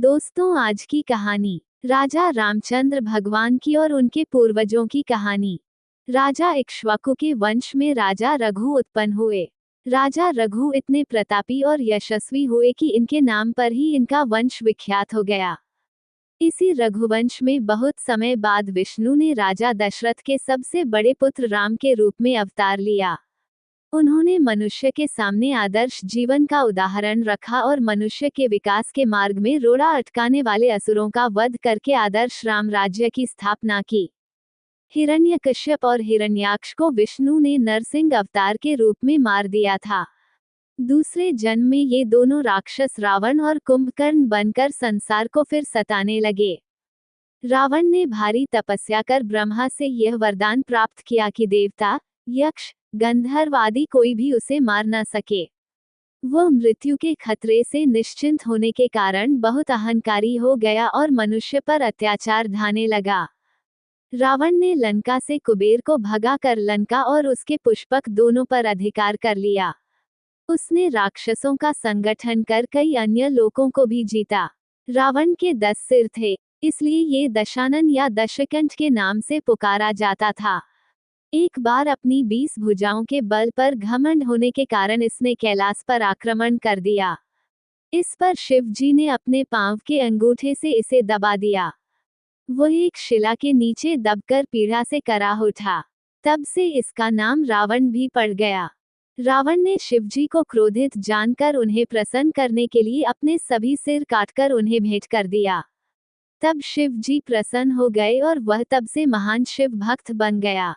दोस्तों, आज की कहानी राजा रामचंद्र भगवान की और उनके पूर्वजों की कहानी। राजा इक्ष्वाकु के वंश में राजा रघु उत्पन्न हुए। राजा रघु इतने प्रतापी और यशस्वी हुए कि इनके नाम पर ही इनका वंश विख्यात हो गया। इसी रघुवंश में बहुत समय बाद विष्णु ने राजा दशरथ के सबसे बड़े पुत्र राम के रूप में अवतार लिया। उन्होंने मनुष्य के सामने आदर्श जीवन का उदाहरण रखा और मनुष्य के विकास के मार्ग में रोड़ा अटकाने वाले असुरों का वध करके आदर्श राम राज्य की स्थापना की। हिरण्यकश्यप और हिरण्याक्ष को विष्णु ने नरसिंह अवतार के रूप में मार दिया था। दूसरे जन्म में ये दोनों राक्षस रावण और कुंभकर्ण बनकर संसार को फिर सताने लगे। रावण ने भारी तपस्या कर ब्रह्मा से यह वरदान प्राप्त किया कि देवता, यक्ष, गंधर्व आदि कोई भी उसे मार न सके। वह मृत्यु के खतरे से निश्चिंत होने के कारण बहुत अहंकारी हो गया और मनुष्य पर अत्याचार ढाने लगा। रावण ने लंका से कुबेर को भगा कर लंका और उसके पुष्पक दोनों पर अधिकार कर लिया। उसने राक्षसों का संगठन कर कई अन्य लोकों को भी जीता। रावण के 10 सिर थे, इसलिए ये दशानन या दशकंठ के नाम से पुकारा जाता था। एक बार अपनी 20 भुजाओं के बल पर घमंड होने के कारण इसने कैलाश पर आक्रमण कर दिया। इस पर शिव जी ने अपने पांव के अंगूठे से इसे दबा दिया। वह एक शिला के नीचे दबकर पीड़ा से कराह उठा। तब से इसका नाम रावण भी पड़ गया। रावण ने शिव जी को क्रोधित जानकर उन्हें प्रसन्न करने के लिए अपने सभी सिर काटकर उन्हें भेंट कर दिया। तब शिव जी प्रसन्न हो गए और वह तब से महान शिव भक्त बन गया।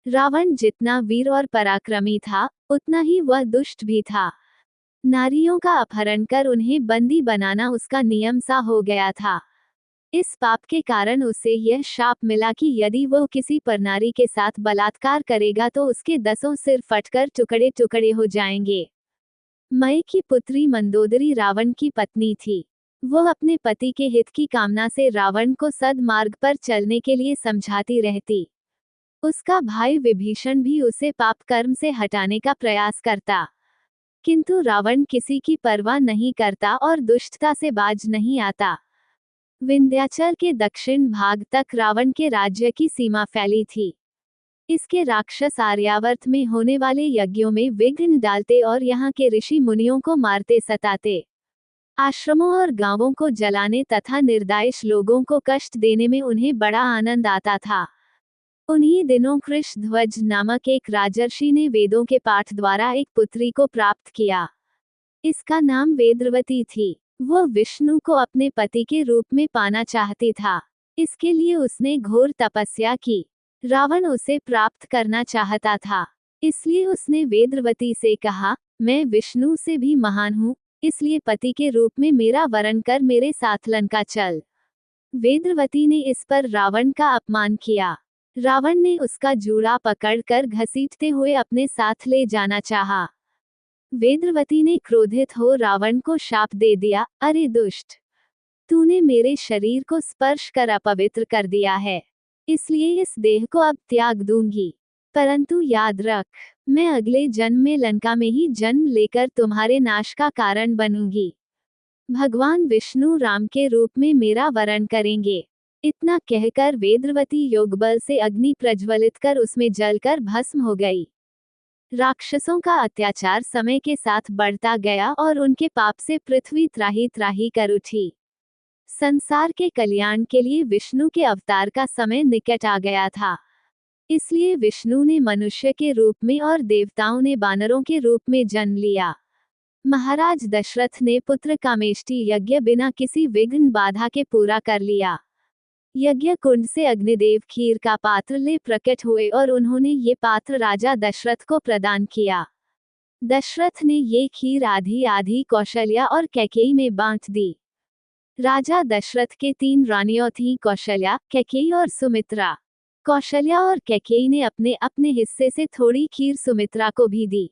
रावण जितना वीर और पराक्रमी था, उतना ही वह दुष्ट भी था। नारियों का अपहरण कर उन्हें बंदी बनाना उसका नियम सा हो गया था। इस पाप के कारण उसे यह शाप मिला कि यदि वह किसी परनारी के साथ बलात्कार करेगा तो उसके 10 सिर फटकर टुकड़े टुकड़े हो जाएंगे। मय की पुत्री मंदोदरी रावण की पत्नी थी। वह अपने पति के हित की कामना से रावण को सद्मार्ग पर चलने के लिए समझाती रहती। उसका भाई विभीषण भी उसे पाप कर्म से हटाने का प्रयास करता, किंतु रावण किसी की परवाह नहीं करता और दुष्टता से बाज नहीं आता। विंध्याचल के दक्षिण भाग तक रावण के राज्य की सीमा फैली थी। इसके राक्षस आर्यावर्त में होने वाले यज्ञों में विघ्न डालते और यहाँ के ऋषि मुनियों को मारते सताते। आश्रमों और गांवों को जलाने तथा निर्दयी लोगों को कष्ट देने में उन्हें बड़ा आनंद आता था। उन्हीं दिनों कृष्णध्वज नामक एक राजर्षि ने वेदों के पाठ द्वारा एक पुत्री को प्राप्त किया। इसका नाम वेदवती थी। वह विष्णु को अपने पति के रूप में पाना चाहती था। इसके लिए उसने घोर तपस्या की। रावण उसे प्राप्त करना चाहता था, इसलिए उसने वेदवती से कहा, मैं विष्णु से भी महान हूँ, इसलिए पति के रूप में मेरा वरण कर मेरे साथ लंका चल। वेदवती ने इस पर रावण का अपमान किया। रावण ने उसका जूड़ा पकड़कर घसीटते हुए अपने साथ ले जाना चाहा। वेदवती ने क्रोधित हो रावण को शाप दे दिया, अरे दुष्ट, तूने मेरे शरीर को स्पर्श कर अपवित्र कर दिया है, इसलिए इस देह को अब त्याग दूंगी। परंतु याद रख, मैं अगले जन्म में लंका में ही जन्म लेकर तुम्हारे नाश का कारण बनूंगी। भगवान विष्णु राम के रूप में मेरा वरण करेंगे। इतना कहकर वेदवती योगबल से अग्नि प्रज्वलित कर उसमें जलकर भस्म हो गई। राक्षसों का अत्याचार समय के साथ बढ़ता गया और उनके पाप से पृथ्वी त्राही त्राही कर उठी। संसार के कल्याण के लिए विष्णु के अवतार का समय निकट आ गया था। इसलिए विष्णु ने मनुष्य के रूप में और देवताओं ने वानरों के रूप में जन्म लिया। महाराज दशरथ ने पुत्र कामेष्टि यज्ञ बिना किसी विघ्न बाधा के पूरा कर लिया। यज्ञ कुंड से अग्निदेव खीर का पात्र ले प्रकट हुए और उन्होंने ये पात्र राजा दशरथ को प्रदान किया। दशरथ ने ये खीर आधी आधी कौशल्या और कैकेयी में बांट दी। राजा दशरथ के 3 रानियों थीं, कौशल्या, कैकेयी और सुमित्रा। कौशल्या और कैकेयी ने अपने अपने हिस्से से थोड़ी खीर सुमित्रा को भी दी।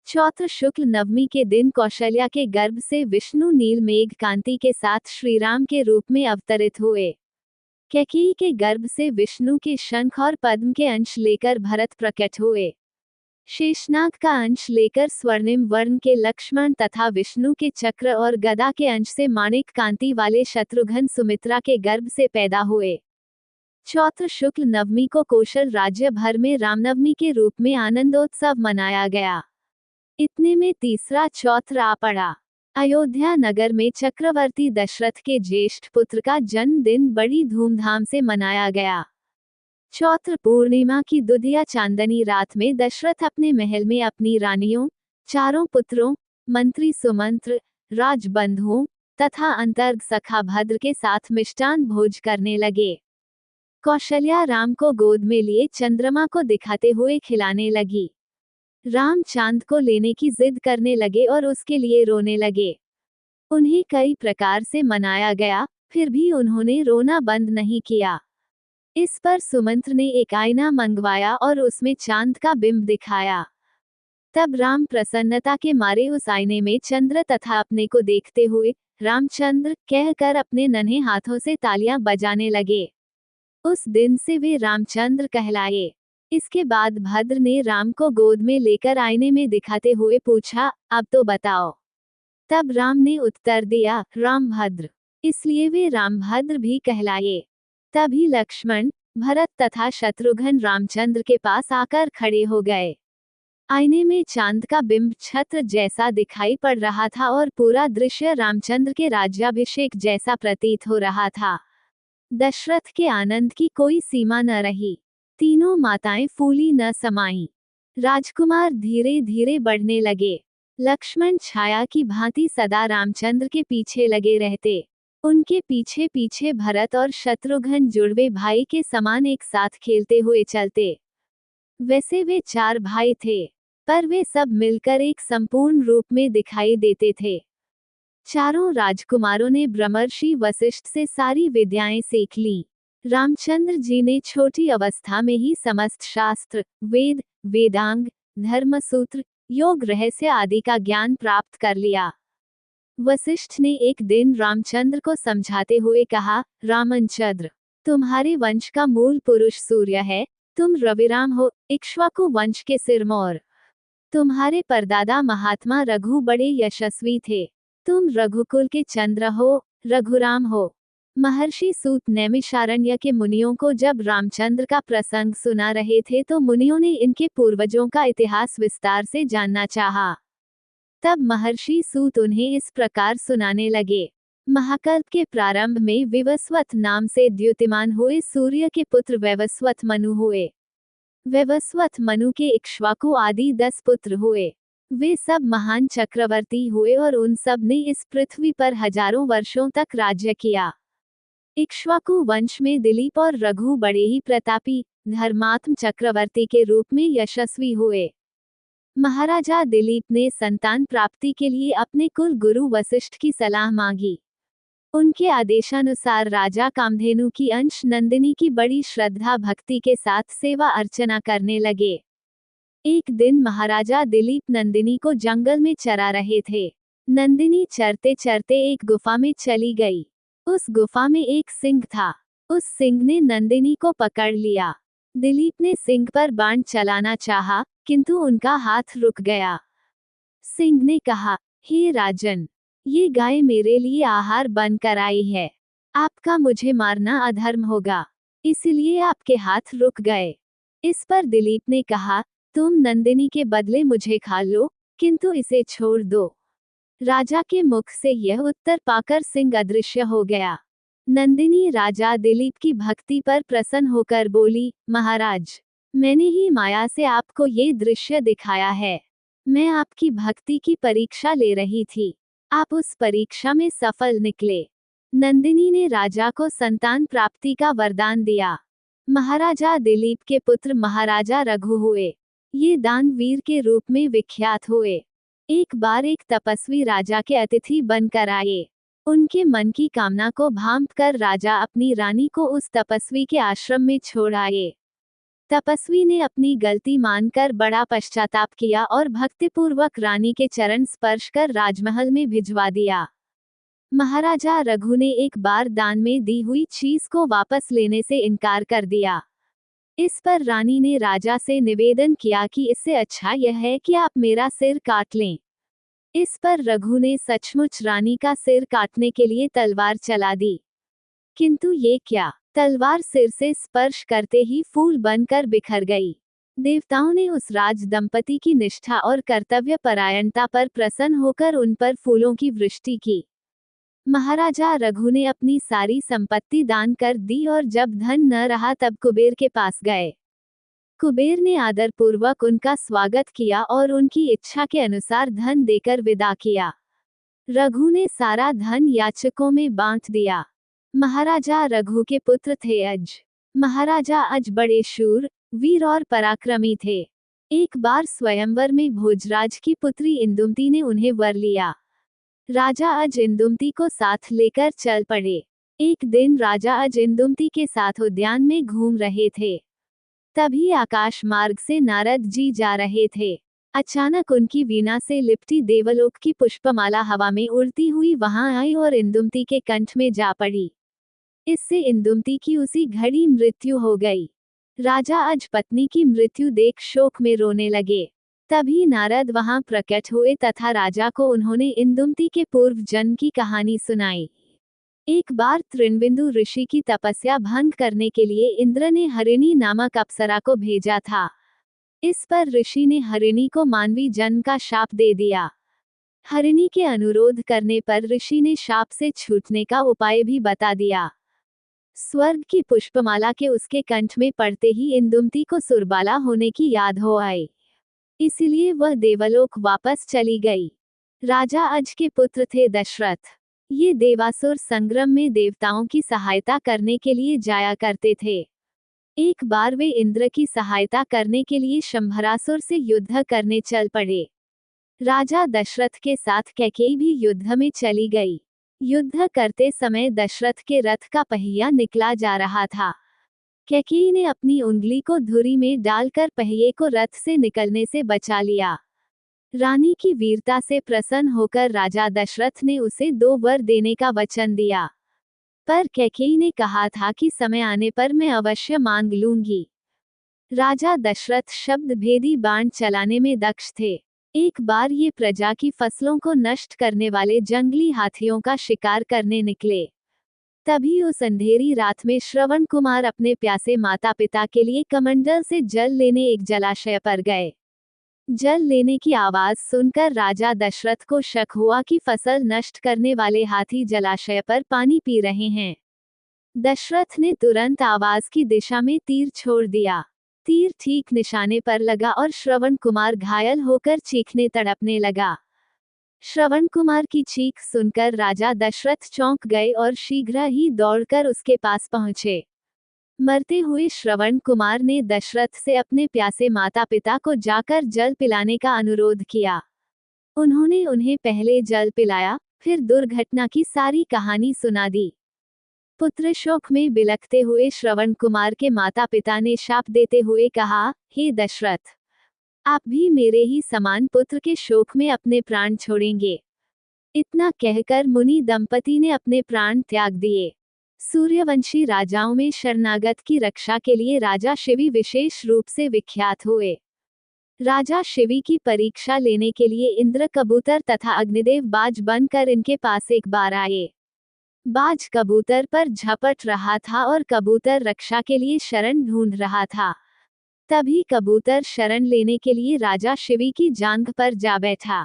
चौथ शुक्ल नवमी के दिन कौशल्या के गर्भ से विष्णु नील मेघ कांति के साथ श्रीराम के रूप में अवतरित हुए। कैकेयी के गर्भ से विष्णु के शंख और पद्म के अंश लेकर भरत प्रकट हुए। शेषनाग का अंश लेकर स्वर्णिम वर्ण के लक्ष्मण तथा विष्णु के चक्र और गदा के अंश से माणिक कांति वाले शत्रुघ्न सुमित्रा के गर्भ से पैदा हुए। चौथ शुक्ल नवमी को कौशल राज्य भर में रामनवमी के रूप में आनंदोत्सव मनाया गया। इतने में तीसरा चौथ आ पड़ा। अयोध्या नगर में चक्रवर्ती दशरथ के ज्येष्ठ पुत्र का जन्मदिन बड़ी धूमधाम से मनाया गया। चौथ पूर्णिमा की दुधिया चांदनी रात में दशरथ अपने महल में अपनी रानियों, चारों पुत्रों, मंत्री सुमंत्र, राजबंधुओं तथा अंतर्ग सखा भद्र के साथ मिष्टान भोज करने लगे। कौशल्या राम को गोद में लिए चंद्रमा को दिखाते हुए खिलाने लगी। राम चांद को लेने की जिद करने लगे और उसके लिए रोने लगे। उन्हें कई प्रकार से मनाया गया, फिर भी उन्होंने रोना बंद नहीं किया। इस पर सुमंत्र ने एक आईना मंगवाया और उसमें चांद का बिंब दिखाया। तब राम प्रसन्नता के मारे उस आईने में चंद्र तथा अपने को देखते हुए रामचंद्र कहकर अपने नन्हे हाथों से तालियां बजाने लगे। उस दिन से वे रामचंद्र कहलाए। इसके बाद भद्र ने राम को गोद में लेकर आईने में दिखाते हुए पूछा, अब तो बताओ। तब राम ने उत्तर दिया, रामभद्र। इसलिए वे रामभद्र भी कहलाए। तभी लक्ष्मण, भरत तथा शत्रुघ्न रामचंद्र के पास आकर खड़े हो गए। आईने में चांद का बिंब छत्र जैसा दिखाई पड़ रहा था और पूरा दृश्य रामचंद्र के राज्याभिषेक जैसा प्रतीत हो रहा था। दशरथ के आनंद की कोई सीमा न रही। तीनों माताएं फूली न समाईं। राजकुमार धीरे धीरे बढ़ने लगे। लक्ष्मण छाया की भांति सदा रामचंद्र के पीछे लगे रहते। उनके पीछे पीछे भरत और शत्रुघ्न जुड़वे भाई के समान एक साथ खेलते हुए चलते। वैसे वे 4 भाई थे, पर वे सब मिलकर एक संपूर्ण रूप में दिखाई देते थे। चारों राजकुमारों ने ब्रह्मर्षि वशिष्ठ से सारी विद्याएं सीख लीं। रामचंद्र जी ने छोटी अवस्था में ही समस्त शास्त्र, वेद, वेदांग, धर्मसूत्र, योग रहस्य आदि का ज्ञान प्राप्त कर लिया। वशिष्ठ ने एक दिन रामचंद्र को समझाते हुए कहा, रामचंद्र, तुम्हारे वंश का मूल पुरुष सूर्य है। तुम रविराम हो, इक्ष्वाकु वंश के सिरमौर। तुम्हारे परदादा महात्मा रघु बड़े यशस्वी थे। तुम रघुकुल के चंद्र हो, रघुराम हो। महर्षि सूत नैमिषारण्य के मुनियों को जब रामचंद्र का प्रसंग सुना रहे थे तो मुनियों ने इनके पूर्वजों का इतिहास विस्तार से जानना चाहा। तब महर्षि सूत उन्हें इस प्रकार सुनाने लगे। महाकल्प के प्रारंभ में विवस्वत नाम से द्युतिमान हुए सूर्य के पुत्र वैवस्वत मनु हुए। वैवस्वत मनु के इक्ष्वाकु आदि 10 पुत्र हुए। वे सब महान चक्रवर्ती हुए और उन सब ने इस पृथ्वी पर हजारों वर्षों तक राज्य किया। इक्ष्वाकु वंश में दिलीप और रघु बड़े ही प्रतापी, धर्मात्म चक्रवर्ती के रूप में यशस्वी हुए। महाराजा दिलीप ने संतान प्राप्ति के लिए अपने कुल गुरु वशिष्ठ की सलाह मांगी। उनके आदेशानुसार राजा कामधेनु की अंश नंदिनी की बड़ी श्रद्धा भक्ति के साथ सेवा अर्चना करने लगे। एक दिन महाराजा दिलीप नंदिनी को जंगल में चरा रहे थे। नंदिनी चरते चरते एक गुफा में चली गई। उस गुफा में एक सिंह था। उस सिंह ने नंदिनी को पकड़ लिया। दिलीप ने सिंह पर बाण चलाना चाहा, किंतु उनका हाथ रुक गया। सिंह ने कहा, हे राजन, ये गाय मेरे लिए आहार बनकर आई है। आपका मुझे मारना अधर्म होगा, इसलिए आपके हाथ रुक गए। इस पर दिलीप ने कहा, तुम नंदिनी के बदले मुझे खा लो, किंतु इसे छोड़ दो। राजा के मुख से यह उत्तर पाकर सिंह अदृश्य हो गया। नंदिनी राजा दिलीप की भक्ति पर प्रसन्न होकर बोली, महाराज, मैंने ही माया से आपको ये दृश्य दिखाया है। मैं आपकी भक्ति की परीक्षा ले रही थी। आप उस परीक्षा में सफल निकले। नंदिनी ने राजा को संतान प्राप्ति का वरदान दिया। महाराजा दिलीप के पुत्र महाराजा रघु हुए। ये दानवीर के रूप में विख्यात हुए। एक बार एक तपस्वी राजा के अतिथि बनकर आए। उनके मन की कामना को भांप कर राजा अपनी रानी को उस तपस्वी के आश्रम में छोड़ आए। तपस्वी ने अपनी गलती मानकर बड़ा पश्चाताप किया और भक्तिपूर्वक रानी के चरण स्पर्श कर राजमहल में भिजवा दिया। महाराजा रघु ने एक बार दान में दी हुई चीज को वापस लेने से इनकार कर दिया। इस पर रानी ने राजा से निवेदन किया कि इससे अच्छा यह है कि आप मेरा सिर काट लें। इस पर रघु ने सचमुच रानी का सिर काटने के लिए तलवार चला दी, किंतु ये क्या, तलवार सिर से स्पर्श करते ही फूल बनकर बिखर गई। देवताओं ने उस राज दंपति की निष्ठा और कर्तव्य परायणता पर प्रसन्न होकर उन पर फूलों की वृष्टि की। महाराजा रघु ने अपनी सारी संपत्ति दान कर दी और जब धन न रहा तब कुबेर के पास गए। कुबेर ने आदरपूर्वक उनका स्वागत किया और उनकी इच्छा के अनुसार धन देकर विदा किया। रघु ने सारा धन याचकों में बांट दिया। महाराजा रघु के पुत्र थे अज। महाराजा अज बड़े शूर, वीर और पराक्रमी थे। एक बार स्वयंवर में भोजराज की पुत्री इंदुमती ने उन्हें वर लिया। राजा अज इंदुमती को साथ लेकर चल पड़े। एक दिन राजा अज इंदुमती के साथ उद्यान में घूम रहे थे। तभी आकाश मार्ग से नारद जी जा रहे थे। अचानक उनकी वीणा से लिपटी देवलोक की पुष्पमाला हवा में उड़ती हुई वहां आई और इंदुमती के कंठ में जा पड़ी। इससे इंदुमती की उसी घड़ी मृत्यु हो गई। राजा अज पत्नी की मृत्यु देख शोक में रोने लगे। तभी नारद वहां प्रकट हुए तथा राजा को उन्होंने इंदुमती के पूर्व जन्म की कहानी सुनाई। एक बार तृणबिंदु ऋषि की तपस्या भंग करने के लिए इंद्र ने हरिणी नामक अप्सरा को भेजा था। इस पर ऋषि ने हरिणी को मानवी जन्म का शाप दे दिया। हरिणी के अनुरोध करने पर ऋषि ने शाप से छूटने का उपाय भी बता दिया। स्वर्ग की पुष्पमाला के उसके कंठ में पड़ते ही इंदुमती को सुरबाला होने की याद हो आई। इसलिए वह देवलोक वापस चली गई। राजा अज के पुत्र थे दशरथ। ये देवासुर संग्राम में देवताओं की सहायता करने के लिए जाया करते थे। एक बार वे इंद्र की सहायता करने के लिए शंभरासुर से युद्ध करने चल पड़े। राजा दशरथ के साथ कैकेयी भी युद्ध में चली गई। युद्ध करते समय दशरथ के रथ का पहिया निकला जा रहा था। कैकेयी ने अपनी उंगली को धुरी में डालकर पहिए को रथ से निकलने से बचा लिया। रानी की वीरता से प्रसन्न होकर राजा दशरथ ने उसे 2 वर देने का वचन दिया। पर कैकेयी ने कहा था कि समय आने पर मैं अवश्य मांग लूंगी। राजा दशरथ शब्द भेदी बाण चलाने में दक्ष थे। एक बार ये प्रजा की फसलों को नष्ट करने वाले जंगली हाथियों का शिकार करने निकले। तभी उस अंधेरी रात में श्रवण कुमार अपने प्यासे माता पिता के लिए कमंडल से जल लेने एक जलाशय पर गए। जल लेने की आवाज सुनकर राजा दशरथ को शक हुआ कि फसल नष्ट करने वाले हाथी जलाशय पर पानी पी रहे हैं। दशरथ ने तुरंत आवाज की दिशा में तीर छोड़ दिया। तीर ठीक निशाने पर लगा और श्रवण कुमार घायल होकर चीखने तड़पने लगा। श्रवण कुमार की चीख सुनकर राजा दशरथ चौंक गए और शीघ्र ही दौड़कर उसके पास पहुंचे। मरते हुए श्रवण कुमार ने दशरथ से अपने प्यासे माता पिता को जाकर जल पिलाने का अनुरोध किया। उन्होंने उन्हें पहले जल पिलाया, फिर दुर्घटना की सारी कहानी सुना दी। पुत्र शोक में बिलखते हुए श्रवण कुमार के माता पिता ने शाप देते हुए कहा, हे दशरथ, आप भी मेरे ही समान पुत्र के शोक में अपने प्राण छोड़ेंगे। इतना कहकर मुनि दंपति ने अपने प्राण त्याग दिए। सूर्यवंशी राजाओं में शरणागत की रक्षा के लिए राजा शिवी विशेष रूप से विख्यात हुए। राजा शिवी की परीक्षा लेने के लिए इंद्र कबूतर तथा अग्निदेव बाज बनकर इनके पास एक बार आए। बाज कबूतर पर झपट रहा था और कबूतर रक्षा के लिए शरण ढूंढ रहा था। तभी कबूतर शरण लेने के लिए राजा शिवी की जांघ पर जा बैठा।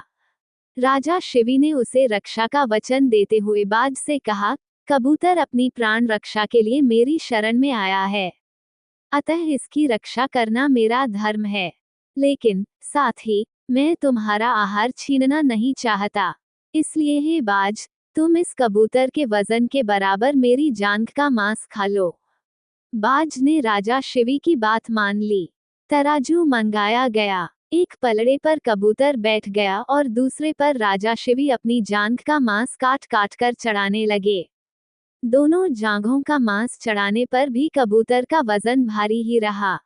राजा शिवी ने उसे रक्षा का वचन देते हुए बाज से कहा, कबूतर अपनी प्राण रक्षा के लिए मेरी शरण में आया है, अतः इसकी रक्षा करना मेरा धर्म है। लेकिन साथ ही मैं तुम्हारा आहार छीनना नहीं चाहता, इसलिए हे बाज, तुम इस कबूतर के वजन के बराबर मेरी जांघ का मांस खा लो। बाज ने राजा शिवी की बात मान ली। तराजू मंगाया गया। एक पलड़े पर कबूतर बैठ गया और दूसरे पर राजा शिवी अपनी जांघ का मांस काट काट कर चढ़ाने लगे। दोनों जांघों का मांस चढ़ाने पर भी कबूतर का वजन भारी ही रहा।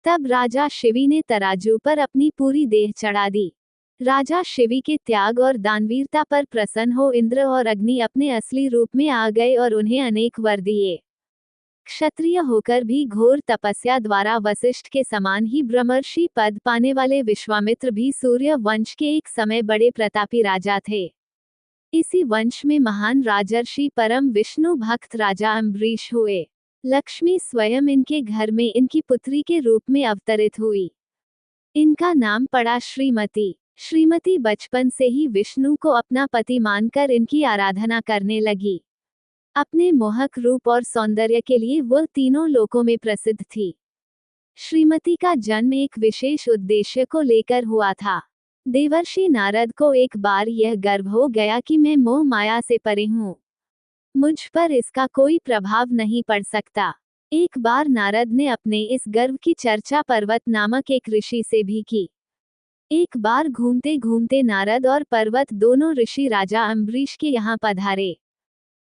तब राजा शिवी ने तराजू पर अपनी पूरी देह चढ़ा दी। राजा शिवी के त्याग और दानवीरता पर प्रसन्न हो इंद्र और अग्नि अपने असली रूप में आ गए और उन्हें अनेक वर दिए। क्षत्रिय होकर भी घोर तपस्या द्वारा वशिष्ठ के समान ही ब्रह्मर्षि पद पाने वाले विश्वामित्र भी सूर्य वंश के एक समय बड़े प्रतापी राजा थे। इसी वंश में महान राजर्षि परम विष्णु भक्त राजा अम्बरीश हुए। लक्ष्मी स्वयं इनके घर में इनकी पुत्री के रूप में अवतरित हुई। इनका नाम पड़ा श्रीमती। श्रीमती बचपन से ही विष्णु को अपना पति मानकर इनकी आराधना करने लगी। अपने मोहक रूप और सौंदर्य के लिए वह तीनों लोकों में प्रसिद्ध थी। श्रीमती का जन्म एक विशेष उद्देश्य को लेकर हुआ था। देवर्षि नारद को एक बार यह गर्व हो गया कि मैं मोह माया से परे हूँ, मुझ पर इसका कोई प्रभाव नहीं पड़ सकता। एक बार नारद ने अपने इस गर्व की चर्चा पर्वत नामक एक ऋषि से भी की। एक बार घूमते घूमते नारद और पर्वत दोनों ऋषि राजा अम्बरीश के यहाँ पधारे।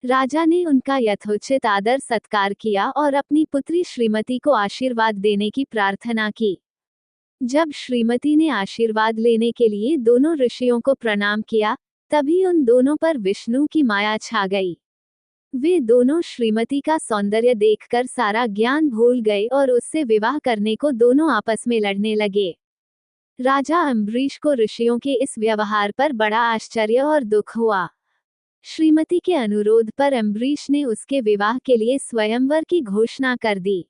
राजा ने उनका यथोचित आदर सत्कार किया और अपनी पुत्री श्रीमती को आशीर्वाद देने की प्रार्थना की। जब श्रीमती ने आशीर्वाद लेने के लिए दोनों ऋषियों को प्रणाम किया, तभी उन दोनों पर विष्णु की माया छा गई। वे दोनों श्रीमती का सौंदर्य देखकर सारा ज्ञान भूल गए और उससे विवाह करने को दोनों आपस में लड़ने लगे। राजा अम्बरीश को ऋषियों के इस व्यवहार पर बड़ा आश्चर्य और दुख हुआ। श्रीमती के अनुरोध पर अम्बरीश ने उसके विवाह के लिए स्वयंवर की घोषणा कर दी।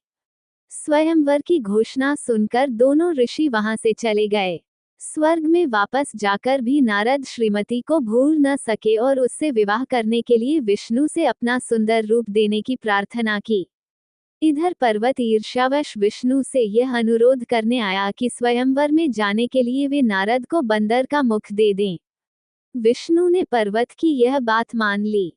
स्वयंवर की घोषणा सुनकर दोनों ऋषि वहां से चले गए। स्वर्ग में वापस जाकर भी नारद श्रीमती को भूल न सके और उससे विवाह करने के लिए विष्णु से अपना सुंदर रूप देने की प्रार्थना की। इधर पर्वत ईर्ष्यावश विष्णु से यह अनुरोध करने आया कि स्वयंवर में जाने के लिए वे नारद को बंदर का मुख दे दें। विष्णु ने पर्वत की यह बात मान ली।